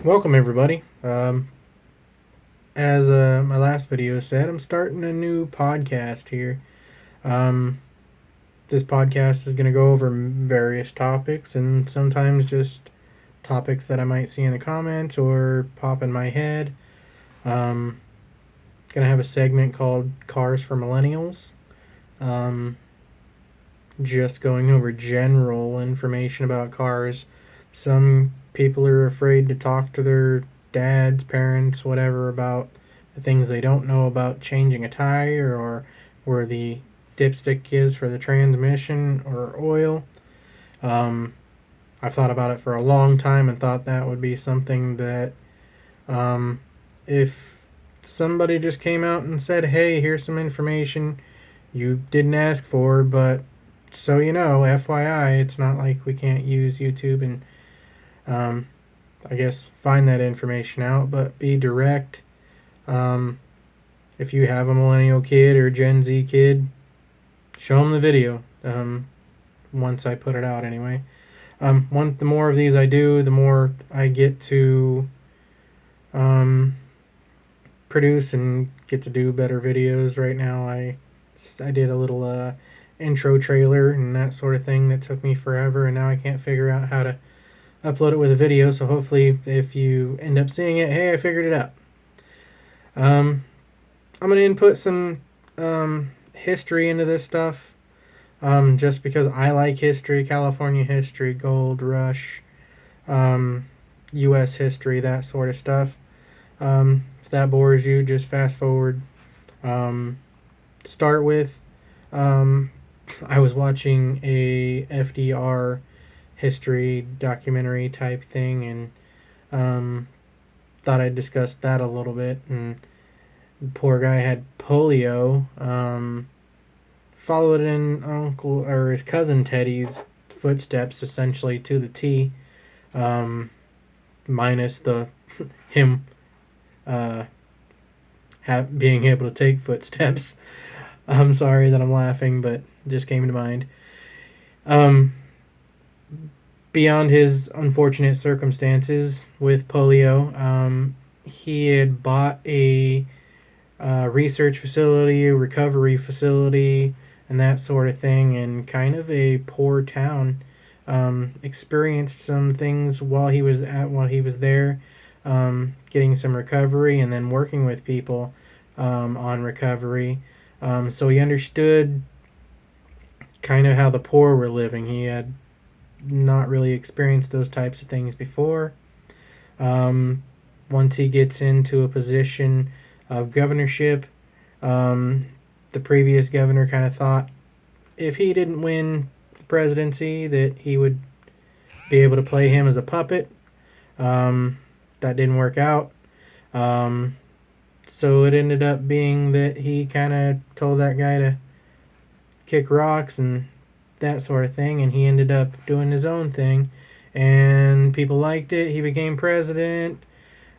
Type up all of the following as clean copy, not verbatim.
Welcome everybody. As my last video said, I'm starting a new podcast here. Um, this podcast is going to go over various topics and sometimes just topics that I might see in the comments or pop in my head. Um, going to have a segment called Cars for Millennials. Um, just going over general information about cars. Some people are afraid to talk to their dads, parents, whatever about the things they don't know about changing a tire or where the dipstick is for the transmission or oil. Um, I've thought about it for a long time and thought that would be something that um, if somebody just came out and said, hey, here's some information you didn't ask for, but so you know, FYI, it's not like we can't use YouTube and um, I guess find that information out, but be direct. Um, if you have a millennial kid or Gen Z kid, show them the video. Once I put it out, anyway. The more of these I do, the more I get to um, produce and get to do better videos. Right now, I did a little intro trailer and that sort of thing that took me forever, and now I can't figure out how to upload it with a video. So hopefully, if you end up seeing it, hey, I figured it out. I'm gonna input some history into this stuff, just because I like history, California history, gold rush, um, U.S. history, that sort of stuff. If that bores you, just fast forward. Um, start with, um, I was watching a FDR history documentary type thing, and um, thought I'd discuss that a little bit. And the poor guy had polio. Followed in Uncle or his cousin Teddy's footsteps essentially to the T, um, minus the him uh, being able to take footsteps. I'm sorry that I'm laughing, but it just came to mind. Um, Beyond his unfortunate circumstances with polio, he had bought a research facility, a recovery facility, and that sort of thing, in kind of a poor town. Experienced some things while he was there, getting some recovery and then working with people on recovery. So he understood kind of how the poor were living. He had not really experienced those types of things before. Um, Once he gets into a position of governorship, um, the previous governor kind of thought if he didn't win the presidency that he would be able to play him as a puppet. That didn't work out. Um, so it ended up being that he kind of told that guy to kick rocks and that sort of thing, and he ended up doing his own thing, and people liked it. He became president.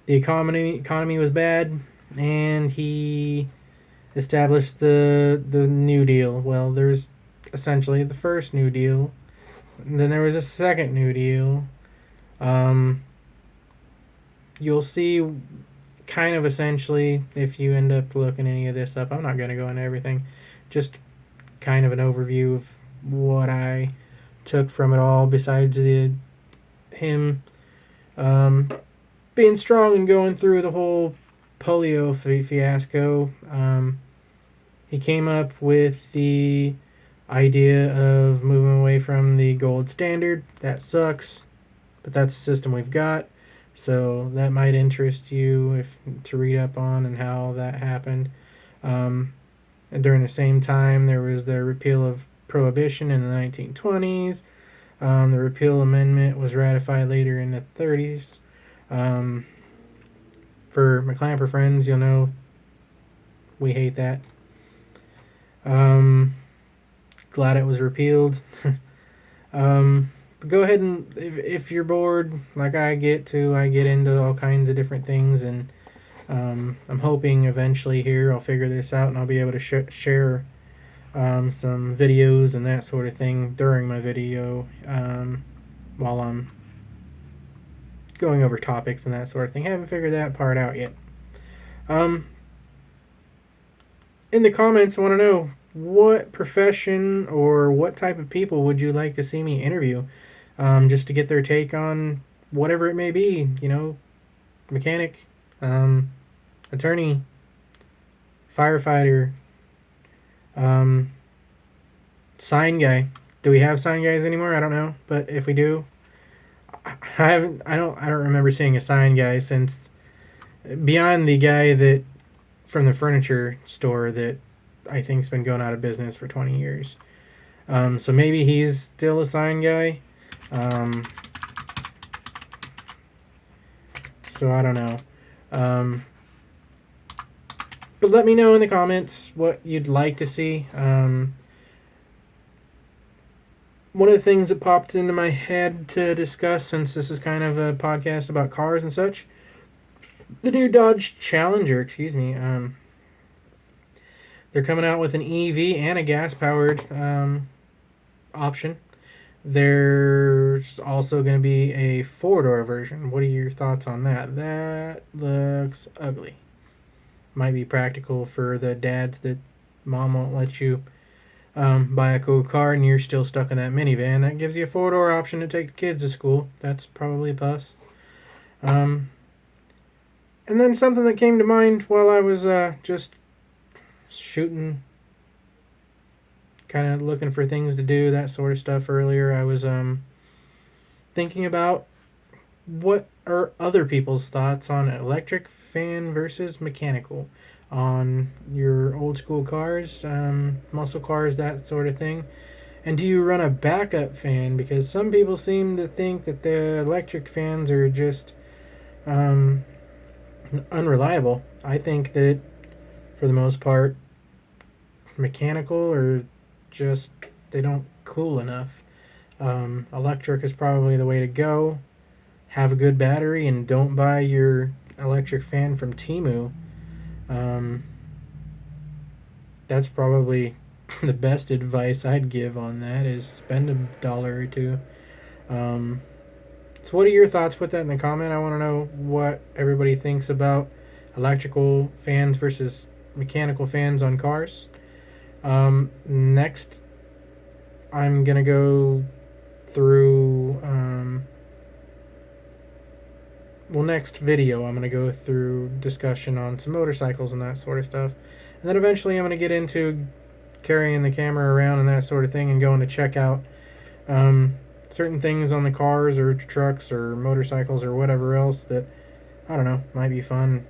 The economy was bad, and he established the New Deal. Well, there's essentially the first New Deal, and then there was a second New Deal. Um, you'll see kind of essentially if you end up looking any of this up. I'm not going to go into everything, just kind of an overview of what I took from it all. Besides him um, being strong and going through the whole polio fiasco, he came up with the idea of moving away from the gold standard. That sucks, but that's the system we've got. So that might interest you if to read up on and how that happened. And during the same time, there was the repeal of prohibition in the 1920s. The repeal amendment was ratified later in the 30s. For McClamper friends, you'll know we hate that. Glad it was repealed. But go ahead and if you're bored, like I get into all kinds of different things, and I'm hoping eventually here I'll figure this out and I'll be able to share some videos and that sort of thing during my video while I'm going over topics and that sort of thing. Haven't figured that part out yet. Um, in the comments, I want to know what profession or what type of people would you like to see me interview, just to get their take on whatever it may be. You know, mechanic, attorney, firefighter, um, sign guy. Do we have sign guys anymore? I don't know, but if we do, I haven't. I don't remember seeing a sign guy since beyond the guy that from the furniture store that I think's been going out of business for 20 years. So maybe he's still a sign guy. So I don't know. But let me know in the comments what you'd like to see. One of the things that popped into my head to discuss, since this is kind of a podcast about cars and such, the new Dodge Challenger, excuse me. They're coming out with an EV and a gas-powered option. There's also going to be a four-door version. What are your thoughts on that? That looks ugly. Might be practical for the dads that mom won't let you buy a cool car and you're still stuck in that minivan. That gives you a four-door option to take the kids to school. That's probably a plus. And then something that came to mind while I was just shooting, kind of looking for things to do, that sort of stuff earlier, I was thinking about what are other people's thoughts on electric fan versus mechanical on your old school cars, muscle cars, that sort of thing. And do you run a backup fan? Because some people seem to think that the electric fans are just unreliable. I think that for the most part, mechanical are just, they don't cool enough. Electric is probably the way to go. Have a good battery and don't buy your electric fan from Temu. That's probably the best advice I'd give on that, is spend $1 or $2. So what are your thoughts? Put that in the comment. I want to know what everybody thinks about electrical fans versus mechanical fans on cars. Next, I'm going to go through... next video, I'm going to go through discussion on some motorcycles and that sort of stuff. And then eventually I'm going to get into carrying the camera around and that sort of thing and going to check out certain things on the cars or trucks or motorcycles or whatever else that, I don't know, might be fun.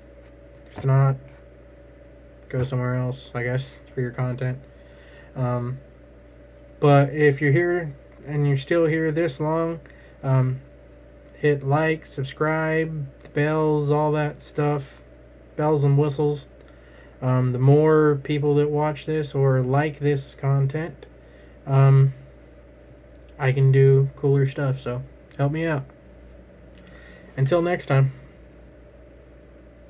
If not, go somewhere else, I guess, for your content. But if you're here and you're still here this long, hit like, subscribe, bells, all that stuff, bells and whistles. The more people that watch this or like this content, I can do cooler stuff, so help me out. Until next time.